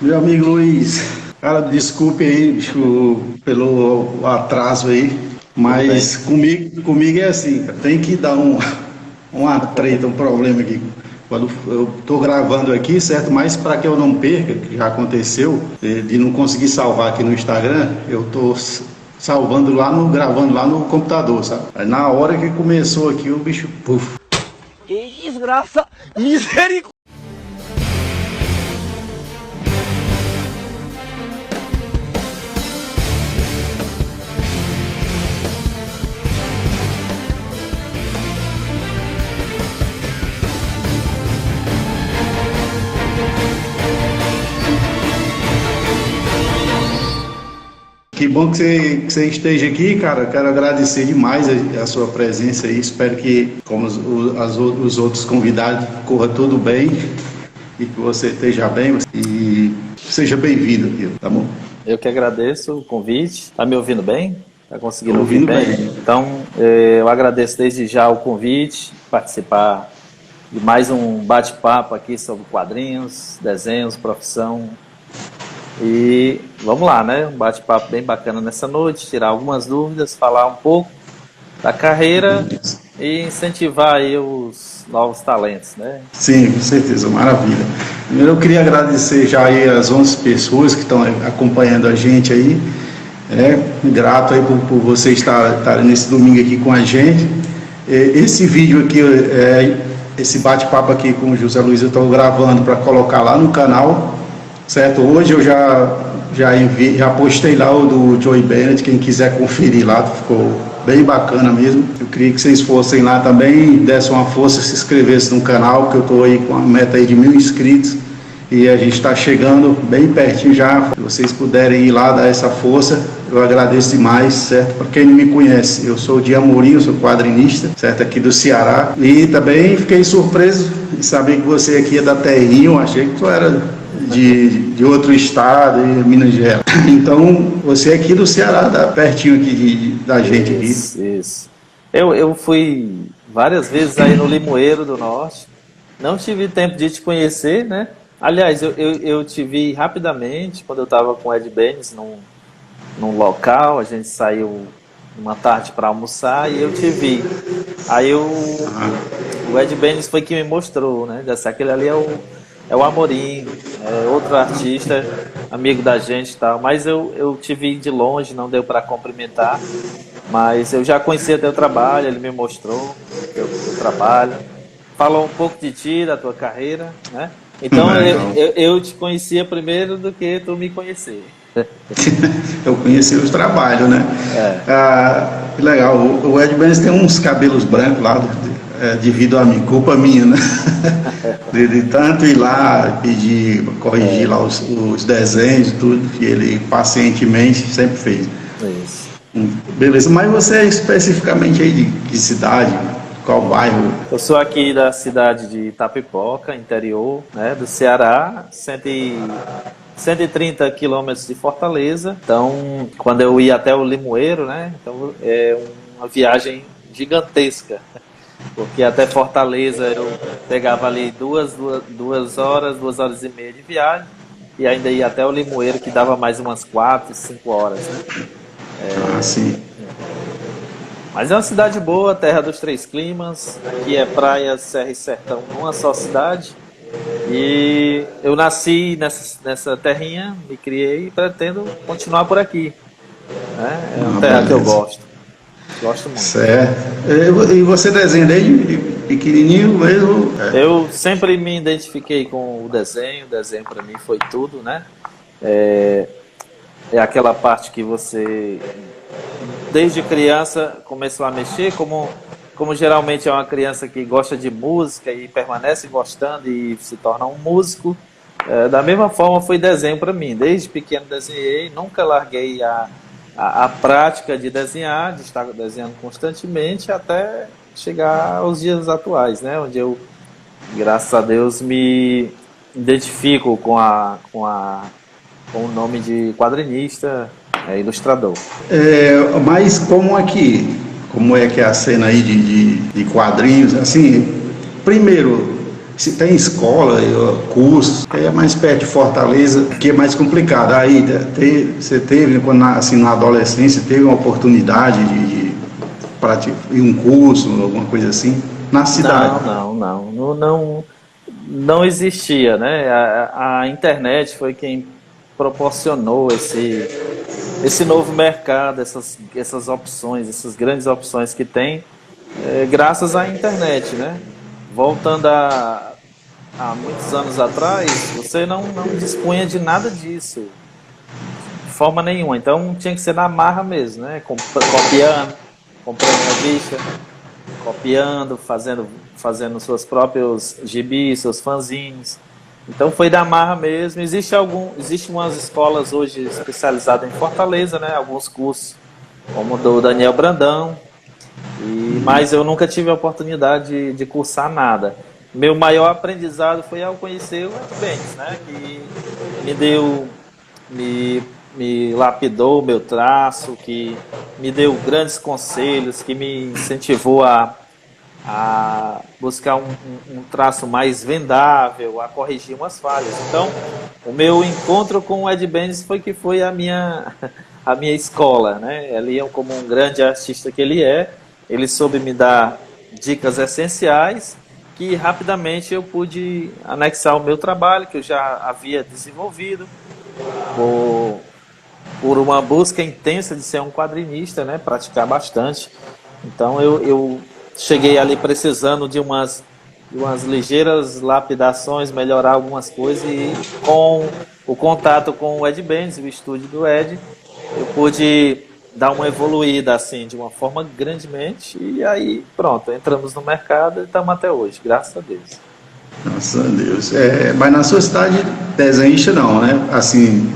Meu amigo Luiz, cara, desculpe aí, bicho, pelo atraso aí, Tudo bem. mas comigo é assim, cara, tem que dar uma treta, um problema aqui. Quando eu tô gravando aqui, certo? Mas para que eu não perca, que já aconteceu, de não conseguir salvar aqui no Instagram, eu tô salvando lá no, gravando lá no computador, sabe? Aí na hora que começou aqui, o bicho, puf. Que desgraça! Misericórdia! Que bom que você esteja aqui, cara. Quero agradecer demais a sua presença aí. Espero que, como os outros convidados, corra tudo bem e que você esteja bem e seja bem-vindo aqui, tá bom? Eu que agradeço o convite. Tá me ouvindo bem? Tá conseguindo Estou ouvir ouvindo bem? bem. Então, eu agradeço desde já o convite, participar de mais um bate-papo aqui sobre quadrinhos, desenhos, profissão. E vamos lá, né? Um bate-papo bem bacana nessa noite, tirar algumas dúvidas, falar um pouco da carreira e incentivar aí os novos talentos, né? Sim, com certeza, maravilha. Primeiro eu queria agradecer já aí as 11 pessoas que estão acompanhando a gente aí. Grato aí por você estar nesse domingo aqui com a gente. Esse vídeo aqui, esse bate-papo aqui com o José Luiz, eu estou gravando para colocar lá no canal, certo? Hoje eu já postei lá o do Joey Bennett, quem quiser conferir lá, ficou bem bacana mesmo. Eu queria que vocês fossem lá também, dessem uma força, se inscrevessem no canal, porque eu estou aí com a meta aí de 1.000 inscritos e a gente está chegando bem pertinho já. Se vocês puderem ir lá dar essa força, eu agradeço demais, certo? Para quem não me conhece, eu sou de Amorim, eu sou quadrinista, certo? Aqui do Ceará. E também fiquei surpreso em saber que você aqui é da terrinha, eu achei que tu era de outro estado, de Minas Gerais. Então, você é aqui do Ceará, pertinho aqui da gente aqui. Isso. Eu fui várias vezes aí no Limoeiro do Norte. Não tive tempo de te conhecer, né? Aliás, eu te vi rapidamente quando eu estava com o Ed Benes num local. A gente saiu uma tarde para almoçar e eu te vi. Aí o Ed Benes foi que me mostrou, né? Aquele ali é o Amorim, é outro artista, amigo da gente e tal. Mas eu te vi de longe, não deu para cumprimentar. Mas eu já conhecia teu trabalho, ele me mostrou teu trabalho. Falou um pouco de ti, da tua carreira, né? Então eu te conhecia primeiro do que tu me conhecer. Eu conheci os trabalhos, né? É. Que legal. O Ed Benes tem uns cabelos brancos lá, devido a mim, culpa minha, né? De tanto ir lá pedir, corrigir lá os desenhos e tudo, que ele pacientemente sempre fez. Isso. Beleza, mas você é especificamente aí de que cidade? Qual bairro? Eu sou aqui da cidade de Itapipoca, interior, né, do Ceará, 130 quilômetros de Fortaleza. Então, quando eu ia até o Limoeiro, né, então é uma viagem gigantesca, porque até Fortaleza eu pegava ali duas horas e meia de viagem, e ainda ia até o Limoeiro, que dava mais umas 4, 5 horas, né? Sim. Mas é uma cidade boa, terra dos três climas. Aqui é praia, serra e sertão numa só cidade. E eu nasci nessa terrinha, me criei e pretendo continuar por aqui, né? É uma terra que eu gosto. Gosto muito. Certo. E você desenha desde pequenininho mesmo? Eu sempre me identifiquei com o desenho para mim foi tudo, né? É aquela parte que você desde criança começou a mexer, como geralmente é uma criança que gosta de música e permanece gostando e se torna um músico, da mesma forma foi desenho para mim. Desde pequeno desenhei, nunca larguei a prática de desenhar, de estar desenhando constantemente até chegar aos dias atuais, né? Onde eu, graças a Deus, me identifico com o nome de quadrinista, ilustrador. Mas como é que é a cena aí de quadrinhos? Assim, primeiro, se tem escola, cursos, é mais perto de Fortaleza, que é mais complicado. Aí você teve, quando, assim, na adolescência, teve uma oportunidade de ir um curso, alguma coisa assim, na cidade? Não existia, né? A internet foi quem proporcionou esse novo mercado, essas opções, essas grandes opções que tem, graças à internet, né? Voltando há muitos anos atrás, você não dispunha de nada disso, de forma nenhuma. Então tinha que ser na marra mesmo, né? Copiando, comprando revista, copiando, fazendo seus próprios gibis, seus fanzines. Então foi da marra mesmo. Existem umas escolas hoje especializadas em Fortaleza, né? Alguns cursos, como o do Daniel Brandão. Mas eu nunca tive a oportunidade de cursar nada. Meu maior aprendizado foi ao conhecer o Ed Benes, né? Que me deu, me lapidou o meu traço, que me deu grandes conselhos, que me incentivou a buscar um traço mais vendável, a corrigir umas falhas. Então, o meu encontro com o Ed Benes foi a a minha escola, né? Ele, como um grande artista que ele soube me dar dicas essenciais que rapidamente eu pude anexar ao meu trabalho, que eu já havia desenvolvido por uma busca intensa de ser um quadrinista, né? Praticar bastante. Então eu cheguei ali precisando de umas ligeiras lapidações, melhorar algumas coisas, e com o contato com o Ed Benes, o estúdio do Ed, eu pude dar uma evoluída assim, de uma forma grandemente, e aí pronto, entramos no mercado e estamos até hoje, graças a Deus. Graças a Deus. Mas na sua cidade, desenhista não, né? Assim,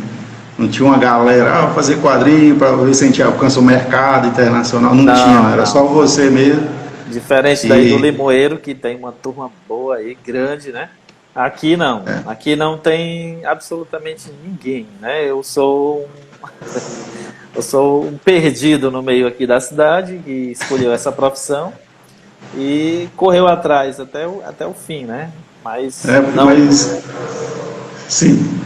não tinha uma galera, fazer quadrinho para ver se a gente alcança o mercado internacional, não tinha, era só você mesmo. Diferente daí do Limoeiro, que tem uma turma boa aí, grande, né? Aqui não. Aqui não tem absolutamente ninguém, né? Eu sou um perdido no meio aqui da cidade, que escolheu essa profissão e correu atrás até o fim, né? Mas não... Sim.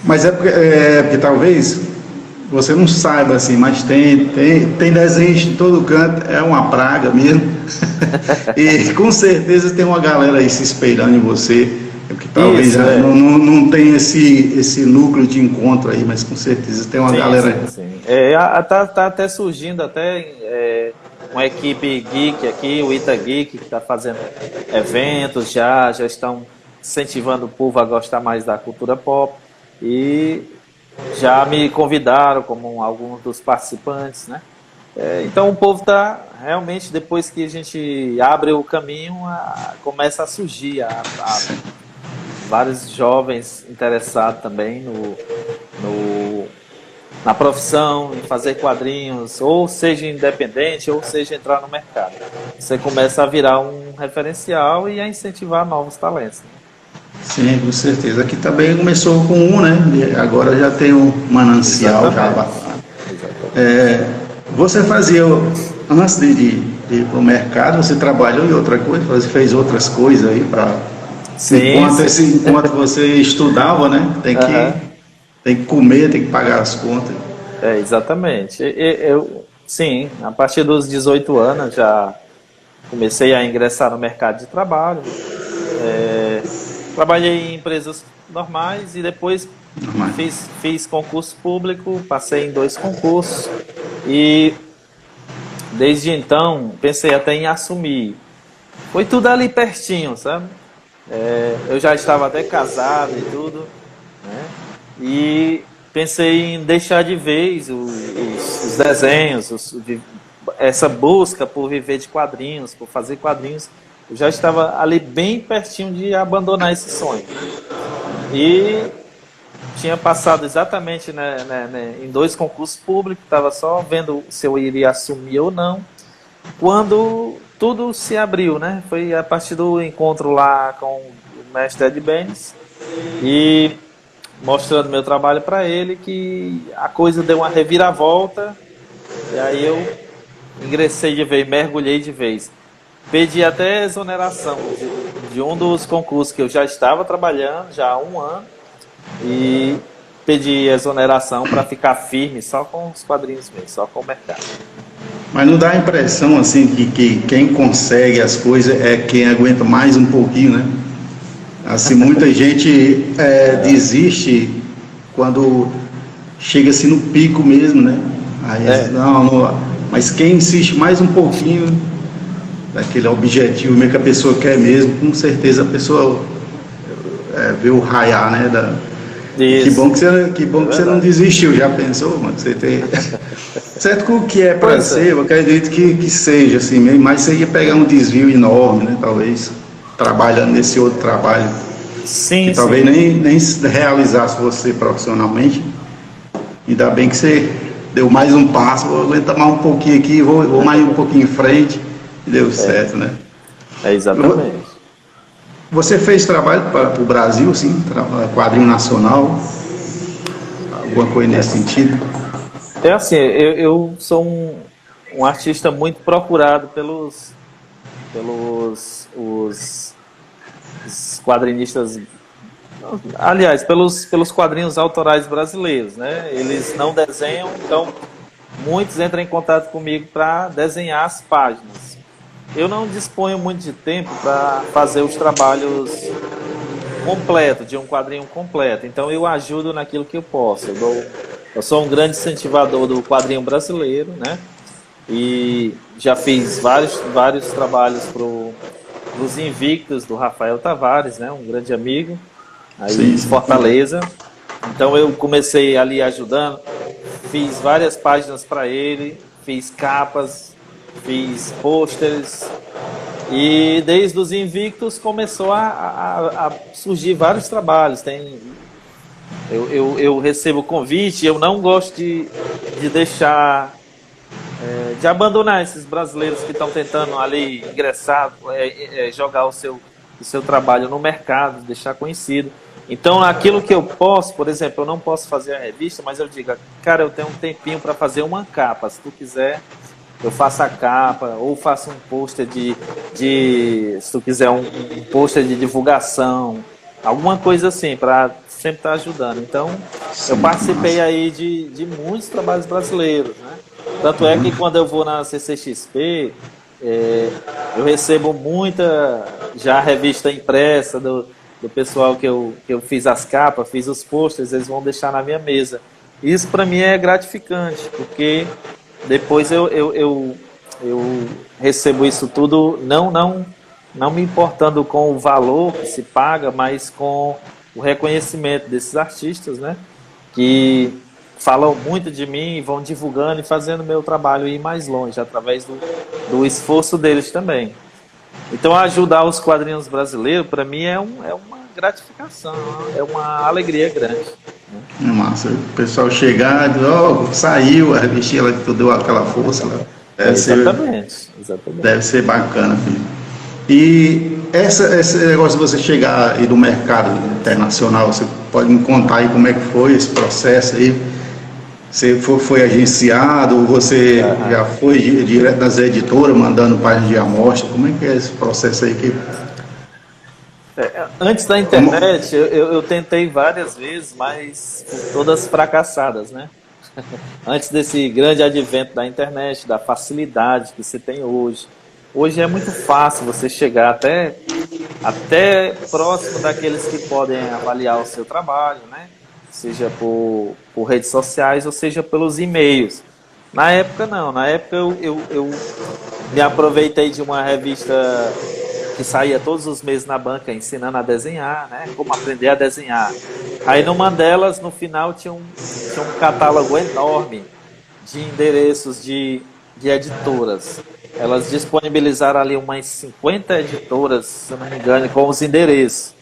Mas porque talvez você não saiba, assim, mas tem desenho em todo canto, é uma praga mesmo. E com certeza tem uma galera aí se espelhando em você, porque talvez não tenha esse núcleo de encontro aí, mas com certeza tem uma galera. Sim. Tá até surgindo uma equipe geek aqui, o Ita Geek, que está fazendo eventos, já estão incentivando o povo a gostar mais da cultura pop, e já me convidaram como alguns dos participantes, né? Então o povo está realmente, depois que a gente abre o caminho, começa a surgir vários jovens interessados também na profissão, em fazer quadrinhos, ou seja independente, ou seja entrar no mercado. Você começa a virar um referencial e a incentivar novos talentos. Sim, com certeza. Aqui também começou com um, né? E agora já tem um manancial. Você fazia, antes de ir para o mercado, você trabalhou em outra coisa, você fez outras coisas aí para... Enquanto você estudava, né? Tem que comer, tem que pagar as contas. Exatamente. Sim, a partir dos 18 anos já comecei a ingressar no mercado de trabalho. Trabalhei em empresas normais e depois fiz concurso público, passei em 2 concursos e desde então pensei até em assumir. Foi tudo ali pertinho, sabe? Eu já estava até casado e tudo, né? E pensei em deixar de vez os desenhos, essa busca por viver de quadrinhos, por fazer quadrinhos. Eu já estava ali bem pertinho de abandonar esse sonho. E tinha passado exatamente em 2 concursos públicos, estava só vendo se eu iria assumir ou não, quando tudo se abriu, né? Foi a partir do encontro lá com o mestre Ed Benes, e mostrando meu trabalho para ele, que a coisa deu uma reviravolta, e aí eu ingressei de vez, mergulhei de vez. Pedi até exoneração de um dos concursos que eu já estava trabalhando já há um ano e pedi exoneração para ficar firme só com os quadrinhos mesmo, só com o mercado. Mas não dá a impressão assim que quem consegue as coisas é quem aguenta mais um pouquinho, né? Assim, muita gente desiste quando chega assim no pico mesmo, né? Aí, não, mas quem insiste mais um pouquinho daquele objetivo mesmo que a pessoa quer mesmo, com certeza a pessoa vê o raiar, né? Que bom que você não desistiu, já pensou, mano? Você tem... Certo que o que é para ser, eu acredito que seja assim mesmo, mas você ia pegar um desvio enorme, né? Talvez trabalhando nesse outro trabalho, sim, que talvez nem realizasse você profissionalmente. Ainda bem que você deu mais um passo, vou aguentar mais um pouquinho aqui, vou mais um pouquinho em frente, e deu certo, né? Exatamente. Você fez trabalho para o Brasil, assim, quadrinho nacional, alguma coisa nesse sentido? É assim, eu sou um artista muito procurado pelos os quadrinistas, aliás, pelos quadrinhos autorais brasileiros, né? Eles não desenham, então muitos entram em contato comigo para desenhar as páginas. Eu não disponho muito de tempo para fazer os trabalhos completos, de um quadrinho completo, então eu ajudo naquilo que eu posso. Eu sou um grande incentivador do quadrinho brasileiro, né? E já fiz vários trabalhos para os Invictus do Rafael Tavares, né? Um grande amigo aí de Fortaleza. Então eu comecei ali ajudando, fiz várias páginas para ele, fiz capas, fiz pôsteres e desde os Invictus começou a surgir vários trabalhos. Eu recebo convite, eu não gosto de deixar, de abandonar esses brasileiros que estão tentando ali ingressar, jogar o seu trabalho no mercado, deixar conhecido. Então, aquilo que eu posso, por exemplo, eu não posso fazer a revista, mas eu digo, cara, eu tenho um tempinho para fazer uma capa, se tu quiser, eu faço a capa, ou faço um pôster se tu quiser, um pôster de divulgação, alguma coisa assim, para sempre estar ajudando. Então, eu participei aí de muitos trabalhos brasileiros, né? Tanto é que quando eu vou na CCXP, eu recebo muita já revista impressa do pessoal que eu fiz as capas, fiz os posters, eles vão deixar na minha mesa. Isso para mim é gratificante, porque depois eu recebo isso tudo, não me importando com o valor que se paga, mas com o reconhecimento desses artistas, né? Que falam muito de mim, vão divulgando e fazendo meu trabalho ir mais longe, através do esforço deles também. Então, ajudar os quadrinhos brasileiros, para mim, é uma gratificação, é uma alegria grande. É massa. O pessoal chegar e dizer, saiu a revistinha, ela que tu deu aquela força. Exatamente. Deve ser bacana, filho. E esse negócio de você chegar aí no mercado internacional, você pode me contar aí como é que foi esse processo aí? Você foi agenciado, ou você já foi direto das editoras, mandando páginas de amostra? Como é que é esse processo aí? Antes da internet, eu tentei várias vezes, mas todas fracassadas, né? Antes desse grande advento da internet, da facilidade que você tem hoje. Hoje é muito fácil você chegar até próximo daqueles que podem avaliar o seu trabalho, né? Seja por redes sociais ou seja pelos e-mails. Na época não, na época eu me aproveitei de uma revista que saía todos os meses na banca ensinando a desenhar, né? Como aprender a desenhar. Aí numa delas, no final, tinha um catálogo enorme de endereços de editoras. Elas disponibilizaram ali umas 50 editoras, se eu não me engano, com os endereços.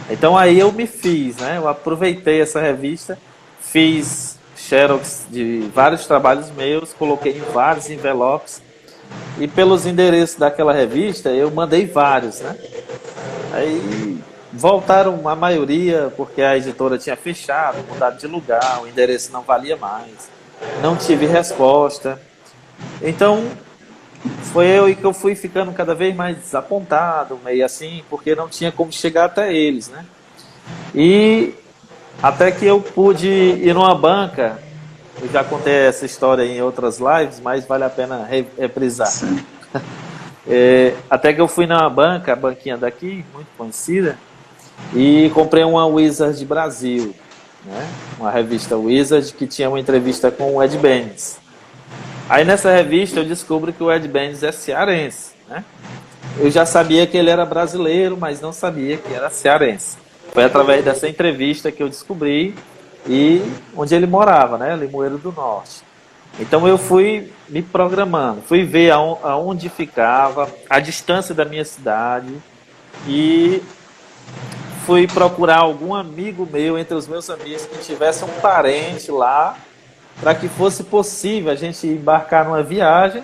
Então aí eu me fiz, né? Eu aproveitei essa revista, fiz xerox de vários trabalhos meus, coloquei em vários envelopes e pelos endereços daquela revista eu mandei vários, né? Aí voltaram a maioria porque a editora tinha fechado, mudado de lugar, o endereço não valia mais, não tive resposta. Então foi eu que eu fui ficando cada vez mais desapontado, meio assim, porque não tinha como chegar até eles, né? E até que eu pude ir numa banca, eu já contei essa história em outras lives, mas vale a pena reprisar. Sim. Até que eu fui numa banca, a banquinha daqui, muito conhecida, e comprei uma Wizard Brasil, né? Uma revista Wizard que tinha uma entrevista com o Ed Benes. Aí nessa revista eu descubro que o Ed Benes é cearense, né? Eu já sabia que ele era brasileiro, mas não sabia que era cearense. Foi através dessa entrevista que eu descobri e onde ele morava, né? Limoeiro do Norte. Então eu fui me programando, fui ver aonde ficava, a distância da minha cidade e fui procurar algum amigo meu, entre os meus amigos, que tivesse um parente lá, para que fosse possível a gente embarcar numa viagem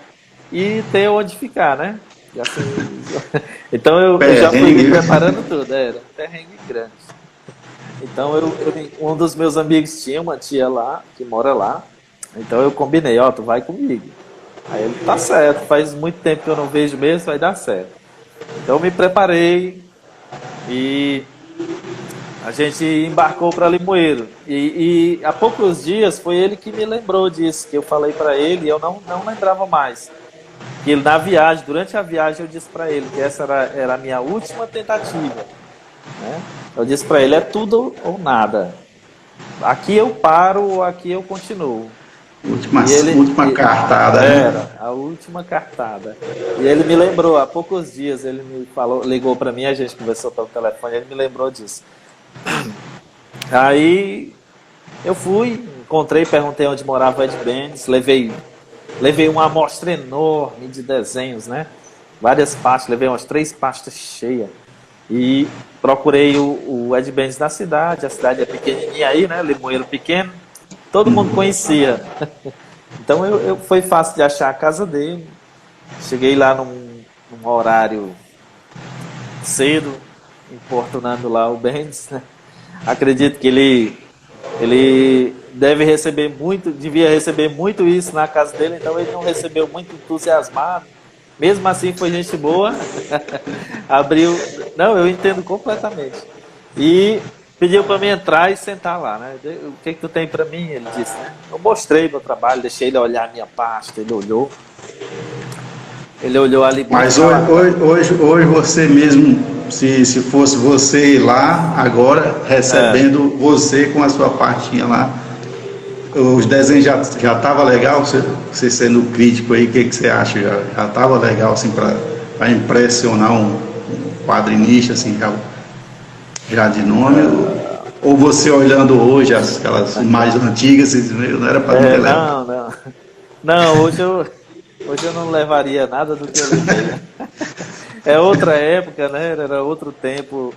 e ter onde ficar, né? E assim, então eu já fui me preparando tudo, era um perrengue grande. Então um dos meus amigos tinha uma tia lá, que mora lá, então eu combinei, ó, tu vai comigo. Aí ele, tá certo, faz muito tempo que eu não vejo mesmo, vai dar certo. Então eu me preparei e a gente embarcou para Limoeiro. E há poucos dias foi ele que me lembrou disso, que eu falei para ele e eu não lembrava mais. Que ele, na viagem, durante a viagem, eu disse para ele que essa era a minha última tentativa. Né? Eu disse para ele, é tudo ou nada. Aqui eu paro ou aqui eu continuo. Última cartada. Era, a última cartada. E ele me lembrou, há poucos dias, ele me falou, ligou para mim, a gente conversou pelo telefone, ele me lembrou disso. Aí eu fui, encontrei, perguntei onde morava o Ed Benes, levei uma amostra enorme de desenhos, né? Várias pastas, levei umas 3 pastas cheias. E procurei o Ed Benes na cidade, a cidade é pequenininha aí, né? Limoeiro pequeno, todo mundo conhecia. Então foi fácil de achar a casa dele. Cheguei lá num horário cedo, importunando lá o Benes, né? Acredito que ele devia receber muito isso na casa dele, então ele não recebeu muito entusiasmado. Mesmo assim foi gente boa. Abriu. Não, eu entendo completamente. E pediu para mim entrar e sentar lá, né? O que tu tem para mim? Ele disse, né? Eu mostrei meu trabalho, deixei ele olhar a minha pasta, ele olhou. Ele olhou ali. Mas hoje você mesmo, se fosse você ir lá agora, recebendo você com a sua pastinha lá, os desenhos já estavam legal, você sendo crítico aí, o que você acha? Já estava legal assim para impressionar um quadrinista assim, já de nome? Ou você olhando hoje aquelas mais antigas, não era para ter levado? Não, hoje eu não levaria nada do que eu levei. É outra época, né? Era outro tempo.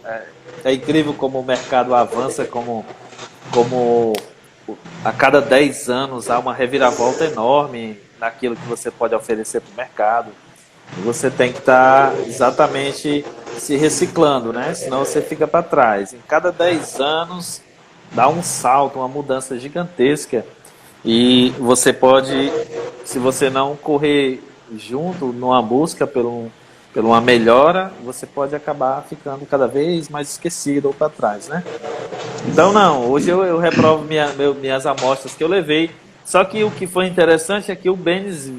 É incrível como o mercado avança, como a cada 10 anos há uma reviravolta enorme naquilo que você pode oferecer para o mercado. E você tem que estar exatamente se reciclando, né? Senão você fica para trás. Em cada 10 anos dá um salto, uma mudança gigantesca. E você pode, se você não correr junto numa busca por uma melhora, você pode acabar ficando cada vez mais esquecido ou para trás, né? Então não, hoje eu reprovo minhas amostras que eu levei. Só que o que foi interessante é que o Benes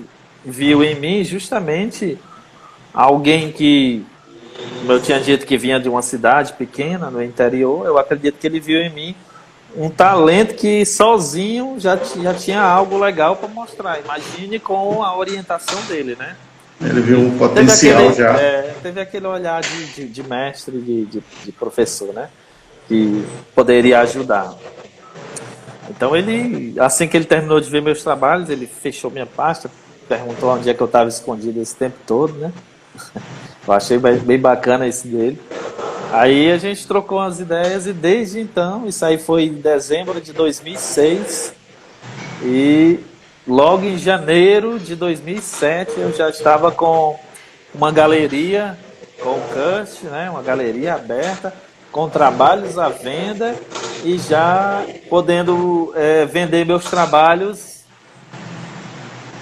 viu em mim justamente alguém que, como eu tinha dito, que vinha de uma cidade pequena no interior. Eu acredito que ele viu em mim um talento que sozinho já tinha algo legal para mostrar. Imagine com a orientação dele, né? Ele viu um potencial já. Teve aquele olhar de mestre, de professor, né? Que poderia ajudar. Então ele, assim que ele terminou de ver meus trabalhos, ele fechou minha pasta, perguntou onde é que eu estava escondido esse tempo todo, né? Eu achei bem bacana esse dele. Aí a gente trocou as ideias e desde então, isso aí foi em dezembro de 2006 e logo em janeiro de 2007 eu já estava com uma galeria com o Kurt, né? Uma galeria aberta, com trabalhos à venda e já podendo vender meus trabalhos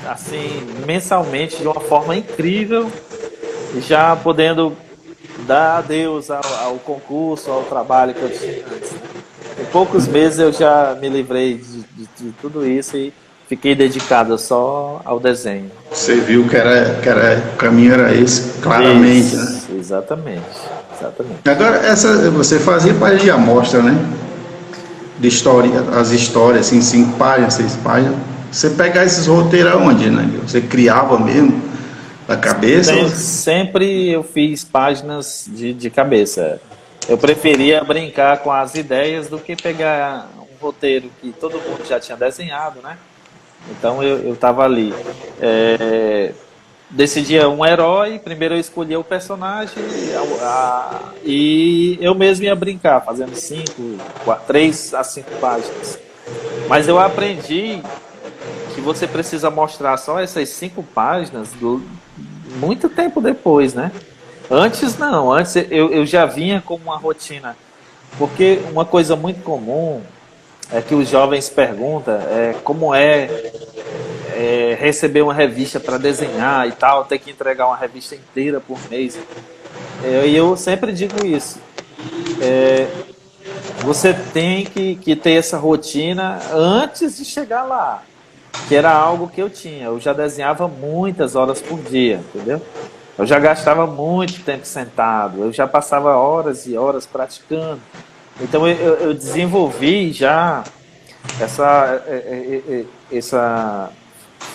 assim, mensalmente de uma forma incrível, já podendo dar adeus ao concurso, ao trabalho que eu tinha antes, né? Em poucos meses eu já me livrei de tudo isso e fiquei dedicado só ao desenho. Você viu o caminho era esse, claramente, né? Isso, exatamente, exatamente. Agora, você fazia página de amostra, né? De história, as histórias, assim, 5 páginas, 6 páginas. Você pegar esses roteiros aonde, né? Você criava mesmo da cabeça? Sempre eu fiz páginas de cabeça. Eu preferia brincar com as ideias do que pegar um roteiro que todo mundo já tinha desenhado, né? Então eu tava ali. É, decidia um herói, primeiro eu escolhia o personagem e eu mesmo ia brincar, fazendo 3 a 5 páginas. Mas eu aprendi que você precisa mostrar só essas 5 páginas muito tempo depois, né? Antes não, antes eu já vinha com uma rotina. Porque uma coisa muito comum é que os jovens perguntam como receber uma revista para desenhar e tal, ter que entregar uma revista inteira por mês. E eu sempre digo isso. Você tem que ter essa rotina antes de chegar lá, que era algo que eu tinha. Eu já desenhava muitas horas por dia, entendeu? Eu já gastava muito tempo sentado, eu já passava horas e horas praticando. Então eu desenvolvi já essa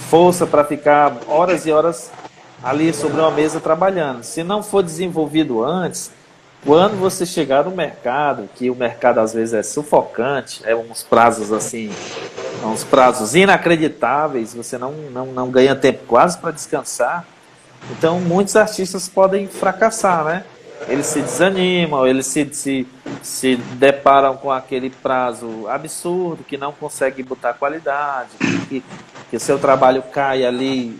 força para ficar horas e horas ali sobre uma mesa trabalhando. Se não for desenvolvido antes, quando você chegar no mercado, que o mercado às vezes é sufocante, é uns prazos assim, uns prazos inacreditáveis, você não ganha tempo quase para descansar. Então muitos artistas podem fracassar, né? Eles se desanimam, eles se deparam com aquele prazo absurdo, que não conseguem botar qualidade, que o seu trabalho cai ali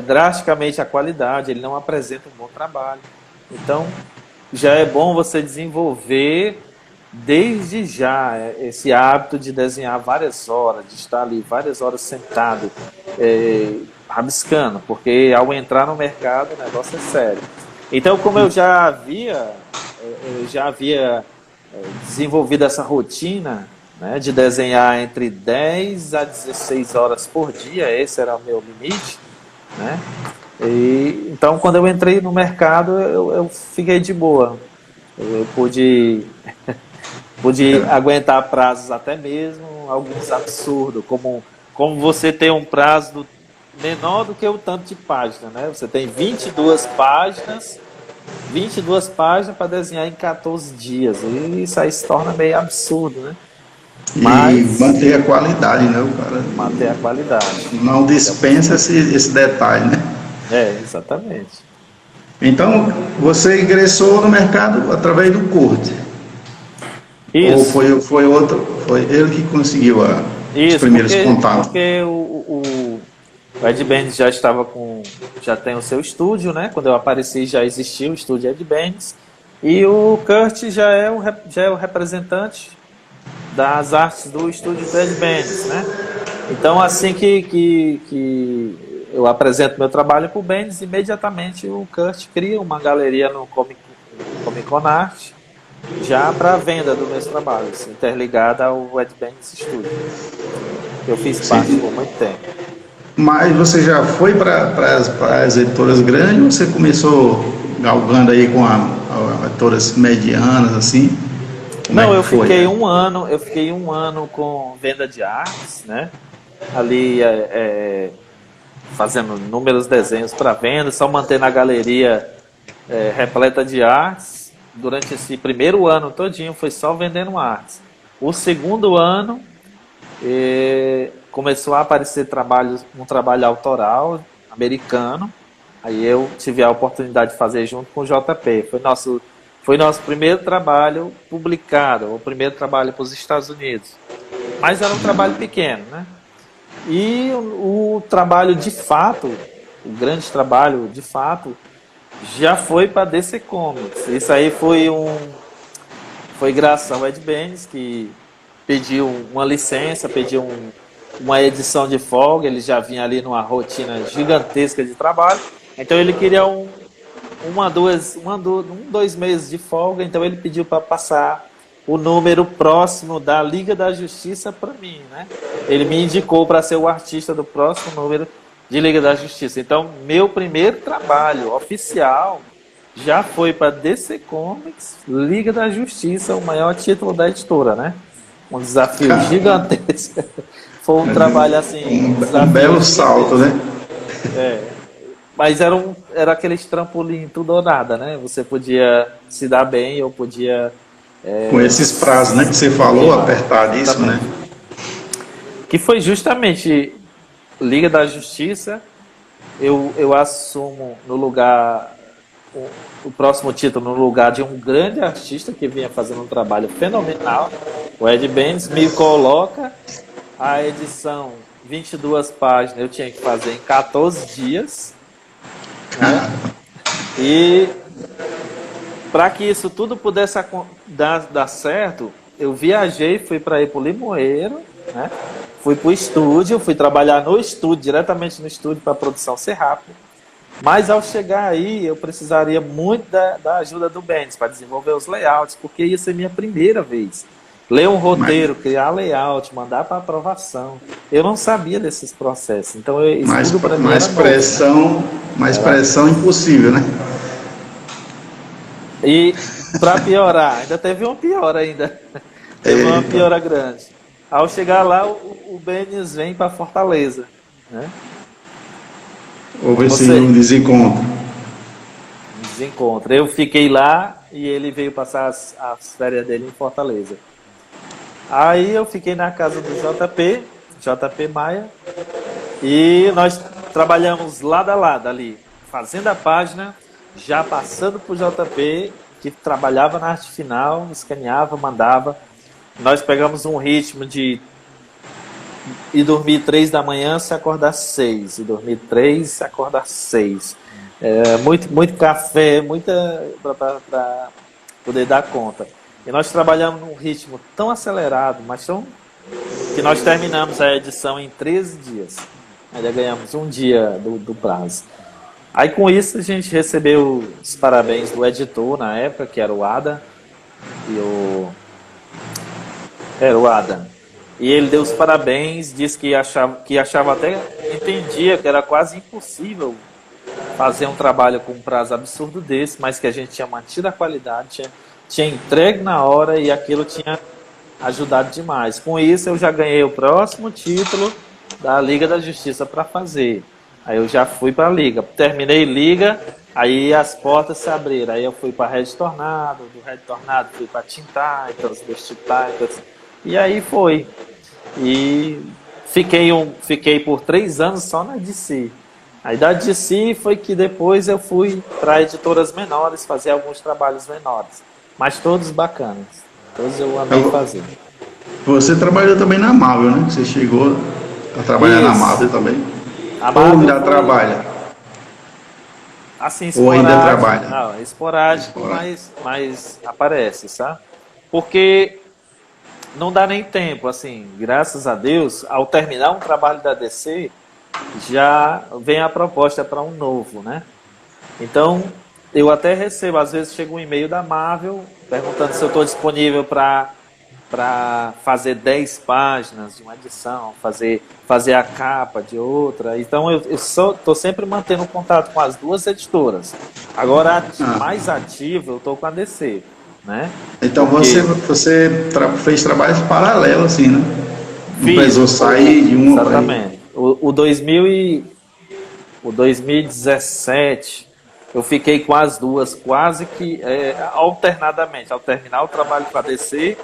drasticamente a qualidade, ele não apresenta um bom trabalho. Então, já é bom você desenvolver desde já esse hábito de desenhar várias horas, de estar ali várias horas sentado, rabiscando, porque ao entrar no mercado o negócio é sério. Então, como eu já havia desenvolvido essa rotina, né, de desenhar entre 10 a 16 horas por dia, esse era o meu limite, né? Então, quando eu entrei no mercado, eu fiquei de boa. Eu pude aguentar prazos até mesmo, alguns absurdos, como você tem um prazo menor do que o tanto de página, né? Você tem 22 páginas para desenhar em 14 dias. E isso aí se torna meio absurdo, né? E manter a qualidade, né? O cara manter a qualidade. não dispensa esse detalhe, né? Exatamente. Então, você ingressou no mercado através do Kurt. Isso. Ou foi ele que conseguiu os primeiros contatos? Porque o Ed Benz já tem o seu estúdio, né? Quando eu apareci já existia o estúdio Ed Benz. E o Kurt já é o representante das artes do estúdio do Ed Benz, né? Então, assim que eu apresento meu trabalho para o Benz, imediatamente o Kurt cria uma galeria no Comic Con Art, já para a venda dos meus trabalhos, interligada ao Ed Benz Studio. Eu fiz parte por muito tempo. Mas você já foi para as editoras grandes ou você começou galgando aí com editoras medianas, assim? Não, eu fiquei um ano com venda de artes, né? Ali fazendo inúmeros desenhos para venda, só mantendo a galeria repleta de artes. Durante esse primeiro ano todinho foi só vendendo artes. O segundo ano começou a aparecer um trabalho autoral americano. Aí eu tive a oportunidade de fazer junto com o JP. Foi nosso primeiro trabalho publicado, o primeiro trabalho para os Estados Unidos. Mas era um trabalho pequeno, né? E o trabalho de fato, o grande trabalho de fato, já foi para DC Comics. Isso aí foi graças ao Ed Benz, que pediu uma licença, pediu uma edição de folga, ele já vinha ali numa rotina gigantesca de trabalho, então ele queria dois meses de folga, então ele pediu para passar o número próximo da Liga da Justiça para mim, né? Ele me indicou para ser o artista do próximo número de Liga da Justiça. Então, meu primeiro trabalho oficial já foi para DC Comics, Liga da Justiça, o maior título da editora, né? Um desafio gigantesco. Foi um trabalho assim... Um belo salto, né? Mas era aqueles trampolim tudo ou nada, né? Você podia se dar bem, eu podia... Com esses prazos, né, que você falou, apertadíssimo, né? Que foi justamente Liga da Justiça. Eu assumo no lugar... O próximo título no lugar de um grande artista que vinha fazendo um trabalho fenomenal. O Ed Benes me coloca a edição 22 páginas, eu tinha que fazer em 14 dias. Né? E para que isso tudo pudesse dar certo, eu viajei, fui para ir para o Limoeiro, né? Fui para o estúdio, fui trabalhar no estúdio, diretamente no estúdio, para a produção ser rápida. Mas ao chegar aí, eu precisaria muito da ajuda do Benes para desenvolver os layouts, porque ia ser minha primeira vez. Ler um roteiro, criar layout, mandar para aprovação. Eu não sabia desses processos. Então, isso tudo para mim era pressão, né? Mais pressão impossível, né? E para piorar, ainda teve uma pior ainda. Teve uma piora grande. Ao chegar lá, o Benes vem para Fortaleza, né? Houve esse desencontro. Eu fiquei lá e ele veio passar as férias dele em Fortaleza. Aí eu fiquei na casa do JP Maia, e nós trabalhamos lado a lado ali, fazendo a página, já passando para o JP, que trabalhava na arte final, escaneava, mandava. Nós pegamos um ritmo de ir dormir 3 da manhã, se acordar 6. E dormir 3, se acordar 6. Muito café, para poder dar conta. E nós trabalhamos num ritmo tão acelerado, que nós terminamos a edição em 13 dias. Ainda ganhamos um dia do prazo. Aí com isso a gente recebeu os parabéns do editor na época, que era o Adam. Era o Adam. E ele deu os parabéns, disse que achava até, entendia que era quase impossível fazer um trabalho com um prazo absurdo desse, mas que a gente tinha mantido a qualidade, tinha entregue na hora, e aquilo tinha ajudado demais. Com isso eu já ganhei o próximo título da Liga da Justiça para fazer. Aí eu já fui para a Liga. Terminei Liga, aí as portas se abriram. Aí eu fui para Red Tornado, do Red Tornado fui para Teen Titans, dos Teen Titans. E aí foi. E fiquei por 3 anos só na DC. Aí da DC foi que depois eu fui para editoras menores, fazer alguns trabalhos menores. Mas todos bacanas. Todos eu amei fazer. Você trabalhou também na Marvel, né? Você chegou a trabalhar na Marvel também. Ou ainda trabalha? Assim, ou ainda trabalha? Não, esporádico. Mas aparece, sabe? Porque não dá nem tempo, assim, graças a Deus, ao terminar um trabalho da DC, já vem a proposta para um novo, né? Então, eu até recebo, às vezes chega um e-mail da Marvel, perguntando se eu estou disponível para fazer 10 páginas de uma edição, fazer a capa de outra. Então, eu estou sempre mantendo contato com as duas editoras. Agora, mais ativo, eu estou com a DC. Né? Então você fez trabalhos paralelos, assim, né? Não precisou sair de uma. Exatamente. O 2017 eu fiquei com as duas quase que alternadamente. Ao terminar o trabalho para DC,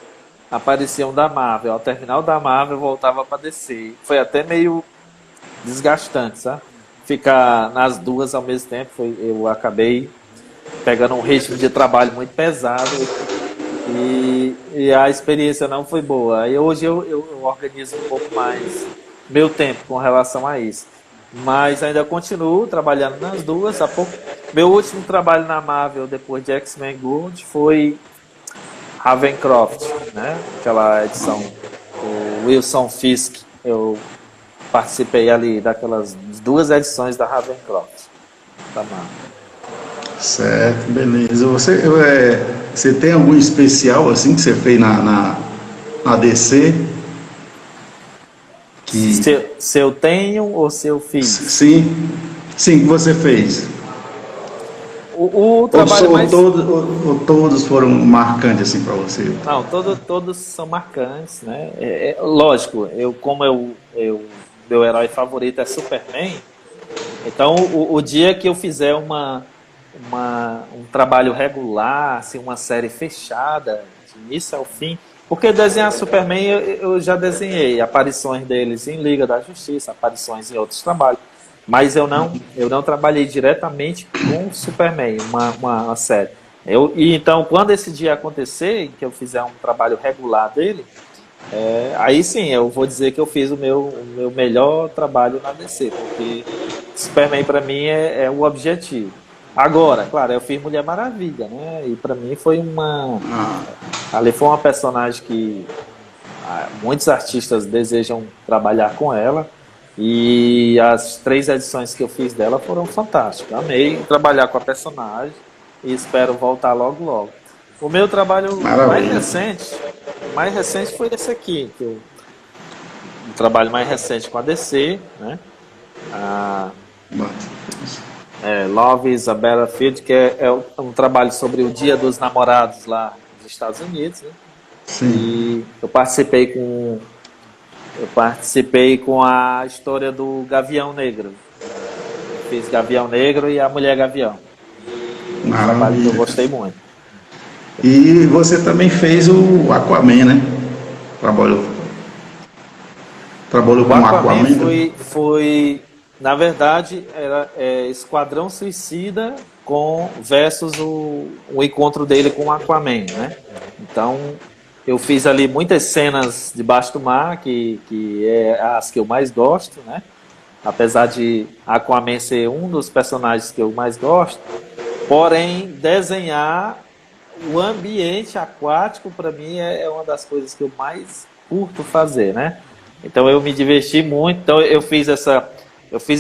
aparecia um da Marvel. Ao terminar o da Marvel, eu voltava para DC. Foi até meio desgastante, sabe? Ficar nas duas ao mesmo tempo. Eu acabei pegando um ritmo de trabalho muito pesado e a experiência não foi boa. E hoje eu organizo um pouco mais meu tempo com relação a isso. Mas ainda continuo trabalhando nas duas. Meu último trabalho na Marvel depois de X-Men Gold foi Ravencroft, né? Aquela edição, o Wilson Fisk. Eu participei ali daquelas 2 edições da Ravencroft, da Marvel. Certo, beleza. Você tem algum especial assim que você fez na DC? Que, Se eu tenho ou se eu fiz? sim, que você fez. O Ou, trabalho mais... ou todos foram marcantes assim para você? Não, todos são marcantes, né? Lógico, meu herói favorito é Superman. Então, o dia que eu fizer um trabalho regular, assim, uma série fechada, de início ao fim, porque desenhar Superman eu já desenhei aparições deles em Liga da Justiça, aparições em outros trabalhos, mas eu não trabalhei diretamente com Superman, uma série. E então, quando esse dia acontecer, que eu fizer um trabalho regular dele, aí sim, eu vou dizer que eu fiz o meu melhor trabalho na DC, porque Superman para mim é o objetivo. Agora, claro, eu fiz Mulher Maravilha, né? E para mim foi ali foi uma personagem que muitos artistas desejam trabalhar com ela. E as 3 edições que eu fiz dela foram fantásticas. Amei trabalhar com a personagem e espero voltar logo logo. O meu trabalho mais recente foi esse aqui, o trabalho mais recente com a DC, né? Love is a Battlefield, que é um trabalho sobre o Dia dos Namorados lá nos Estados Unidos, né? Sim. E eu participei com a história do Gavião Negro. Fiz Gavião Negro e a Mulher Gavião. Um trabalho que eu gostei muito. E você também fez o Aquaman, né? Trabalhou com o Aquaman? Foi, na verdade, era Esquadrão Suicida versus o encontro dele com o Aquaman, né? Então, eu fiz ali muitas cenas debaixo do mar, que é as que eu mais gosto, né? Apesar de Aquaman ser um dos personagens que eu mais gosto, porém, desenhar o ambiente aquático, para mim, é uma das coisas que eu mais curto fazer, né? Então, eu me diverti muito. Então, eu fiz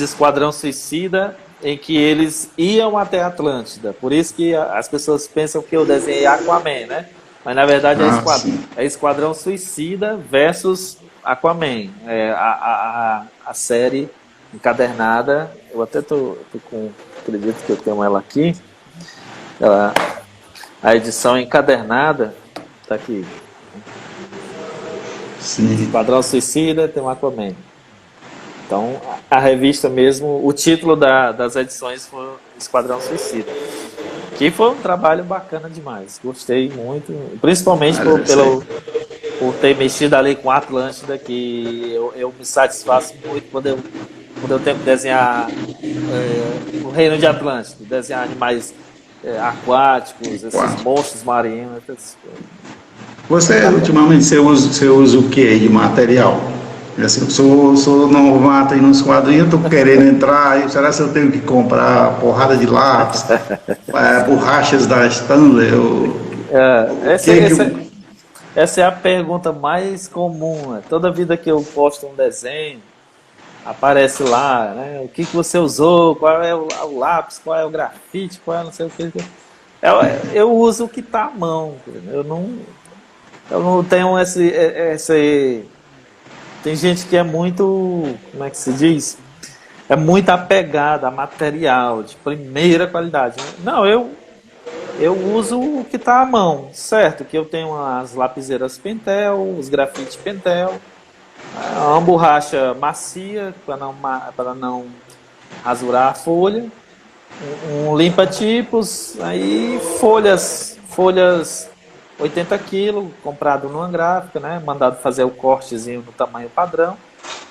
Esquadrão Suicida, em que eles iam até a Atlântida. Por isso que as pessoas pensam que eu desenhei Aquaman, né? Mas, na verdade, é Esquadrão Suicida versus Aquaman. A série encadernada. Eu até tô com... Acredito que eu tenho ela aqui. A edição encadernada tá aqui. Sim. Esquadrão Suicida tem o Aquaman. Então, a revista mesmo, o título das edições foi Esquadrão Suicida. Que foi um trabalho bacana demais. Gostei muito, principalmente por ter mexido ali com a Atlântida, que eu me satisfaço muito quando eu tenho que desenhar o reino de Atlântida, desenhar animais aquáticos, esses monstros marinhos. Você, ultimamente, você usa o que de material? Assim, eu sou novato aí nos quadrinhos, estou querendo entrar, será que eu tenho que comprar porrada de lápis, borrachas da Stanley? Essa é a pergunta mais comum. Toda vida que eu posto um desenho, aparece lá, né? O que você usou, qual é o lápis, qual é o grafite, qual é não sei o que. Eu uso o que está à mão. Eu não tenho esse... Tem gente que é muito, como é que se diz? É muito apegada a material de primeira qualidade. Não, eu uso o que está à mão, certo? Que eu tenho as lapiseiras Pentel, os grafites Pentel, uma borracha macia para não rasurar a folha, um limpa-tipos, aí folhas 80 quilos, comprado numa gráfica, né? Mandado fazer o cortezinho no tamanho padrão.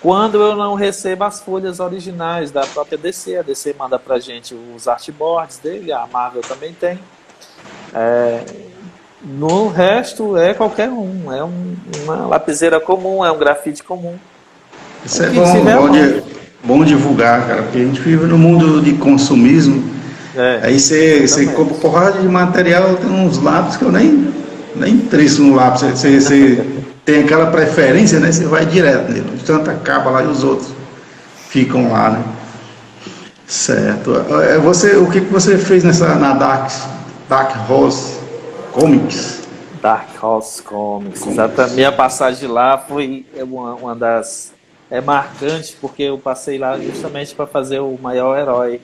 Quando eu não recebo as folhas originais da própria DC, a DC manda pra gente os artboards dele, a Marvel também tem. No resto é qualquer um, é uma lapiseira comum, é um grafite comum. Isso é bom divulgar, cara, porque a gente vive no mundo de consumismo. Aí você compra porrada de material, tem uns lápis que eu nem triço no lápis, você tem aquela preferência, né? Você vai direto nele, tanto acaba lá e os outros. ficam lá, né? Certo. O que você fez na Dark Horse Comics? Dark Horse Comics, exatamente. Minha passagem lá foi uma das... É marcante porque eu passei lá justamente para fazer o maior herói,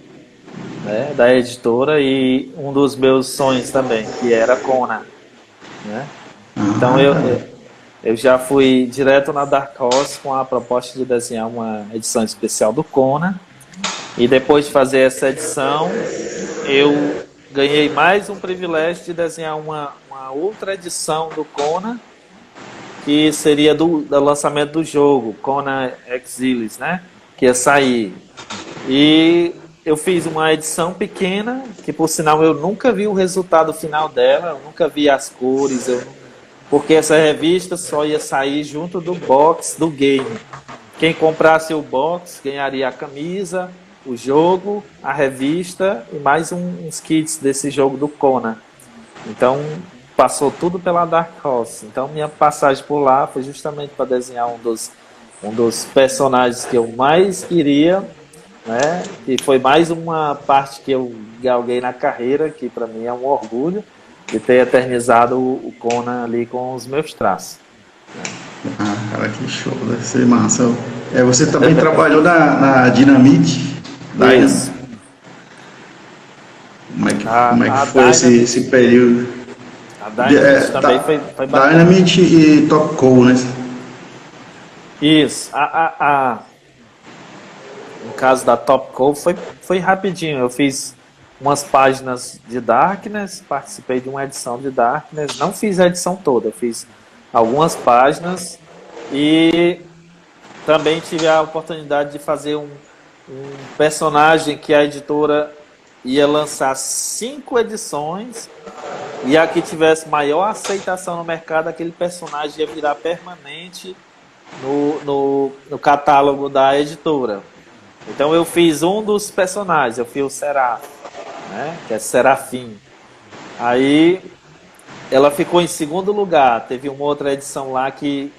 né, da editora e um dos meus sonhos também, que era Conan, né? Então eu já fui direto na Dark Horse com a proposta de desenhar uma edição especial do Conan. E depois de fazer essa edição, eu ganhei mais um privilégio de desenhar uma outra edição do Conan, que seria do lançamento do jogo, Conan Exiles, né? Que ia sair. E eu fiz uma edição pequena, que por sinal eu nunca vi o resultado final dela, eu nunca vi as cores, porque essa revista só ia sair junto do box do game. Quem comprasse o box ganharia a camisa, o jogo, a revista e mais uns kits desse jogo do Conan. Então passou tudo pela Dark Horse. Então minha passagem por lá foi justamente para desenhar um dos personagens que eu mais queria, né? E foi mais uma parte que eu galguei na carreira, que para mim é um orgulho de ter eternizado o Conan ali com os meus traços. Ah, cara, que show, deve ser massa. Você também trabalhou na Dynamite? Isso. Como é que foi esse período? A Dynamite também foi bacana. Dynamite e Topco, né? Isso. No caso da Topco foi rapidinho. Eu fiz umas páginas de Darkness, participei de uma edição de Darkness. Não fiz a edição toda, eu fiz algumas páginas e também tive a oportunidade de fazer um personagem que a editora ia lançar 5 edições e a que tivesse maior aceitação no mercado, aquele personagem ia virar permanente no catálogo da editora. Então eu fiz um dos personagens, eu fiz o Seraph, né, que é Serafim. Aí ela ficou em segundo lugar. Teve uma outra edição lá que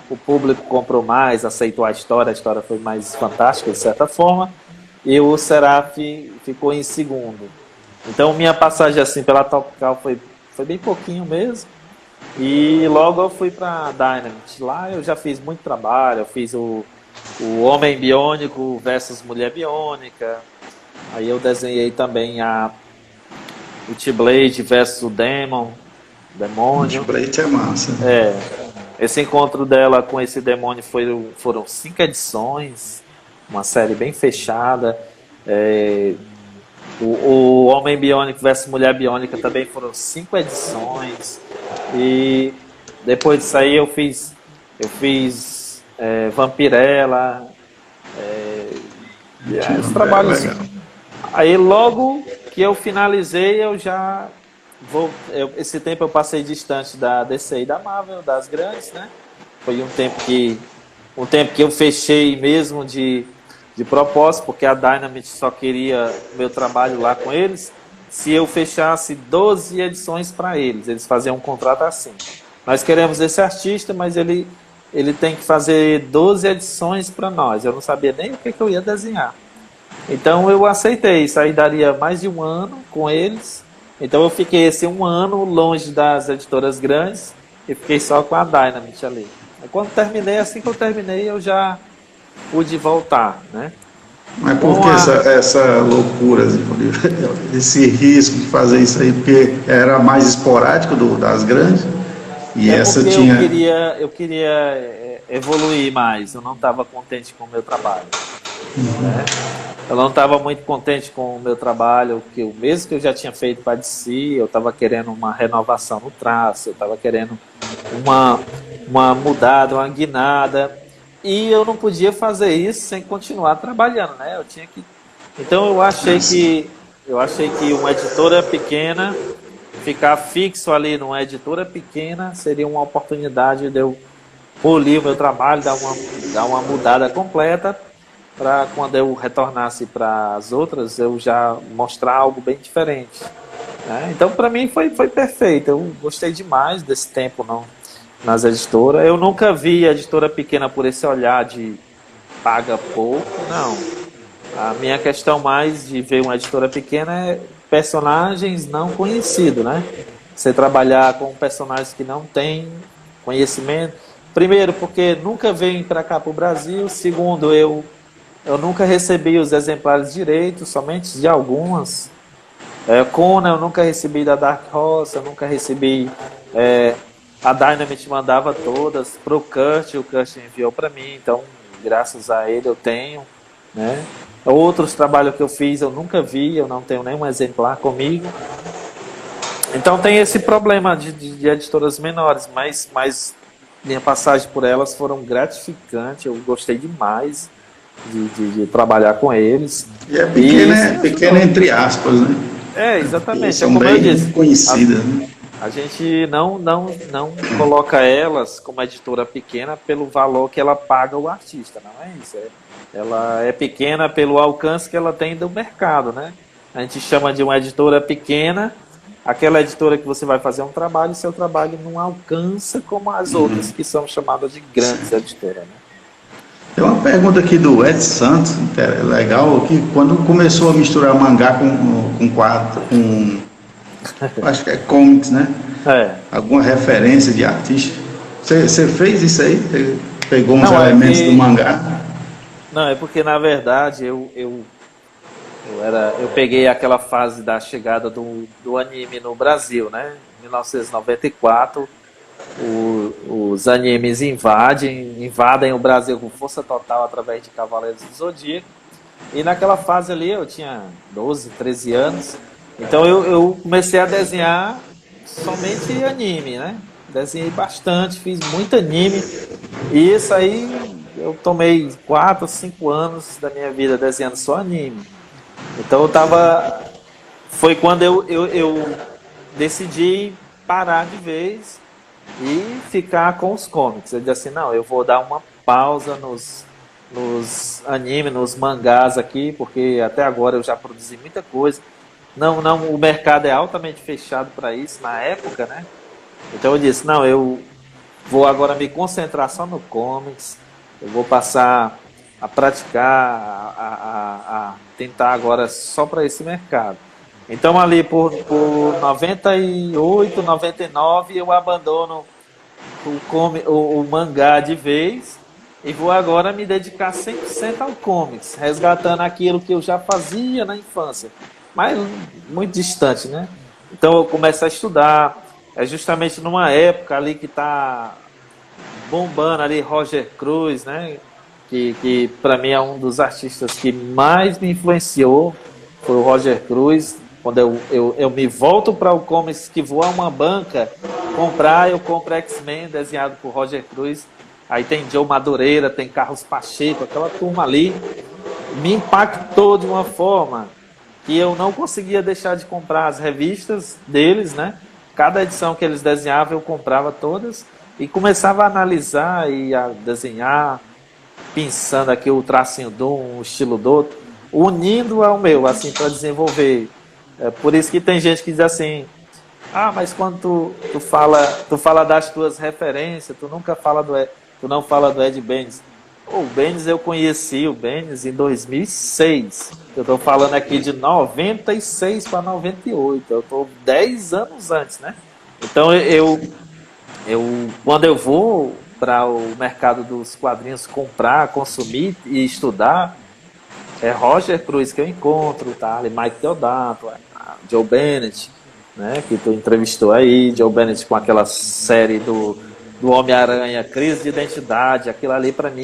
o público comprou mais, aceitou a história foi mais fantástica de certa forma, e o Seraph ficou em segundo. Então minha passagem assim pela Topcal foi bem pouquinho mesmo, e logo eu fui para Dynamite. Lá eu já fiz muito trabalho, eu fiz o Homem Biônico versus Mulher Biônica, aí eu desenhei também o T-Blade versus o Demônio. O T-Blade é massa. Esse encontro dela com esse demônio foram 5 edições, uma série bem fechada. O Homem Biônico versus Mulher Biônica também foram 5 edições. E depois disso aí eu fiz Vampirella, os trabalhos. Aí logo que eu finalizei, esse tempo eu passei distante da DC e da Marvel, das grandes, né? Foi um tempo que eu fechei mesmo de propósito, porque a Dynamite só queria o meu trabalho lá com eles. Se eu fechasse 12 edições para eles faziam um contrato assim. Nós queremos esse artista, mas ele tem que fazer 12 edições para nós. Eu não sabia nem o que eu ia desenhar. Então eu aceitei, isso aí daria mais de 1 ano com eles. Então eu fiquei esse 1 ano longe das editoras grandes e fiquei só com a Dynamite ali. Assim que eu terminei, eu já pude voltar, né? Mas por que essa loucura, esse risco de fazer isso aí? Porque era mais esporádico das grandes? E essa tinha... Eu queria evoluir mais, eu não estava contente com o meu trabalho. Né? Eu não estava muito contente com o meu trabalho, mesmo que eu já tinha feito para DC, eu estava querendo uma renovação no traço, eu estava querendo uma mudada, uma guinada, e eu não podia fazer isso sem continuar trabalhando, né? Então eu achei que uma editora pequena, ficar fixo ali numa editora pequena seria uma oportunidade de eu polir o meu trabalho, dar uma mudada completa, para quando eu retornasse para as outras, eu já mostrar algo bem diferente. Né? Então, para mim, foi perfeito. Eu gostei demais desse tempo nas editoras. Eu nunca vi a editora pequena por esse olhar de paga pouco, não. A minha questão mais de ver uma editora pequena é personagens não conhecidos, né? Você trabalhar com personagens que não têm conhecimento. Primeiro, porque nunca vêm para cá para o Brasil. Segundo, eu nunca recebi os exemplares direitos, somente de algumas. Conan eu nunca recebi da Dark Horse, eu nunca recebi. A Dynamite mandava todas pro Kurt, o Kurt enviou para mim, então graças a ele eu tenho, né? Outros trabalhos que eu fiz eu nunca vi, eu não tenho nenhum exemplar comigo. Então tem esse problema de editoras menores, mas minha passagem por elas foram gratificantes, eu gostei demais de trabalhar com eles. E é pequena entre aspas, né? Exatamente. São Como eu bem disse, conhecidas, né? a gente não coloca elas como editora pequena pelo valor que ela paga o artista, não é isso. Ela é pequena pelo alcance que ela tem do mercado, né? A gente chama de uma editora pequena, aquela editora que você vai fazer um trabalho e seu trabalho não alcança como as outras que são chamadas de grandes editoras, né? Tem uma pergunta aqui do Ed Santos, que é legal, que quando começou a misturar mangá com quadro, acho que é comics, né? Alguma referência de artista? Você fez isso aí? Você pegou uns elementos do mangá? Não, é porque na verdade eu peguei aquela fase da chegada do anime no Brasil, né? Em 1994, os animes invadem o Brasil com força total através de Cavaleiros do Zodíaco. E naquela fase ali eu tinha 12, 13 anos. Então eu comecei a desenhar somente anime, né? Desenhei bastante, fiz muito anime. E isso aí eu tomei 4, 5 anos da minha vida desenhando só anime. Então foi quando eu decidi parar de vez e ficar com os comics. Eu disse assim, não, eu vou dar uma pausa nos animes, nos mangás aqui, porque até agora eu já produzi muita coisa. Não, o mercado é altamente fechado para isso na época, né? Então eu disse, não, eu vou agora me concentrar só no comics, eu vou passar a praticar, a tentar agora só para esse mercado. Então ali por 98, 99 eu abandono o mangá de vez e vou agora me dedicar 100% ao comics, resgatando aquilo que eu já fazia na infância, mas muito distante, né? Então eu começo a estudar, justamente numa época ali que está bombando ali Roger Cruz, né? Que para mim é um dos artistas que mais me influenciou, foi o Roger Cruz. Quando eu me volto para o comics, que vou a uma banca eu compro X-Men desenhado por Roger Cruz. Aí tem Joe Madureira, tem Carlos Pacheco, aquela turma ali. Me impactou de uma forma que eu não conseguia deixar de comprar as revistas deles, né? Cada edição que eles desenhavam eu comprava todas e começava a analisar e a desenhar, pensando aqui o tracinho de um, o estilo do outro, unindo ao meu, assim, para desenvolver. Por isso que tem gente que diz assim, mas quando tu fala das tuas referências, tu não fala do Ed Benes. O Benes eu conheci o Benes em 2006. Eu estou falando aqui de 96 para 98. Eu estou 10 anos antes, né? Então quando eu vou para o mercado dos quadrinhos comprar, consumir e estudar, é Roger Cruz que eu encontro, tá? Ali Mike Deodato, Joe Bennett, né? Que tu entrevistou aí, Joe Bennett com aquela série do Homem-Aranha, Crise de Identidade, aquilo ali para mim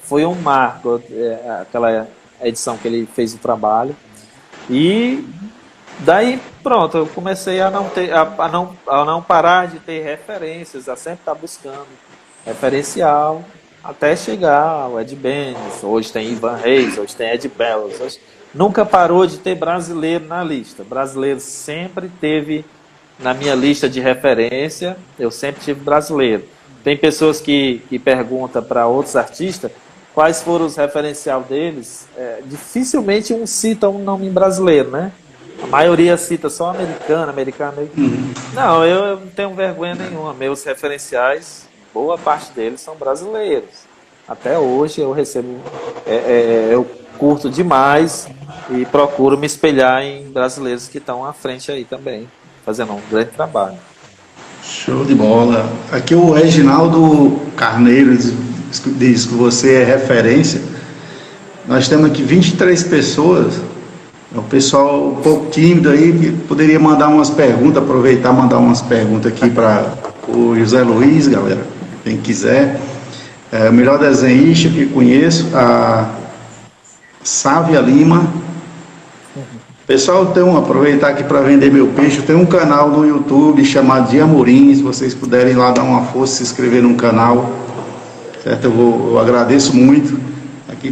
foi um marco, aquela edição que ele fez o trabalho. E daí pronto, eu comecei a não parar de ter referências, a sempre estar buscando referencial, até chegar ao Ed Benes. Hoje tem Ivan Reis, hoje tem Ed Bellos. Nunca parou de ter brasileiro na lista. Brasileiro sempre teve na minha lista de referência, eu sempre tive brasileiro. Tem pessoas que perguntam para outros artistas quais foram os referenciais deles. Dificilmente um cita um nome brasileiro, né? A maioria cita só americano. Não, eu não tenho vergonha nenhuma. Meus referenciais, boa parte deles são brasileiros. Até hoje eu recebo, eu curto demais e procuro me espelhar em brasileiros que estão à frente aí também, fazendo um grande trabalho. Show de bola. Aqui o Reginaldo Carneiro diz que você é referência. Nós temos aqui 23 pessoas. É um pessoal um pouco tímido aí, que poderia mandar umas perguntas, aproveitar e mandar umas perguntas aqui para o José Luiz, galera, quem quiser. É o melhor desenhista que conheço, a Sávia Lima. Pessoal, aproveitar aqui para vender meu peixe, tem um canal no YouTube chamado Dia Amorim, se vocês puderem lá dar uma força, se inscrever no canal, certo? Eu agradeço muito. Aqui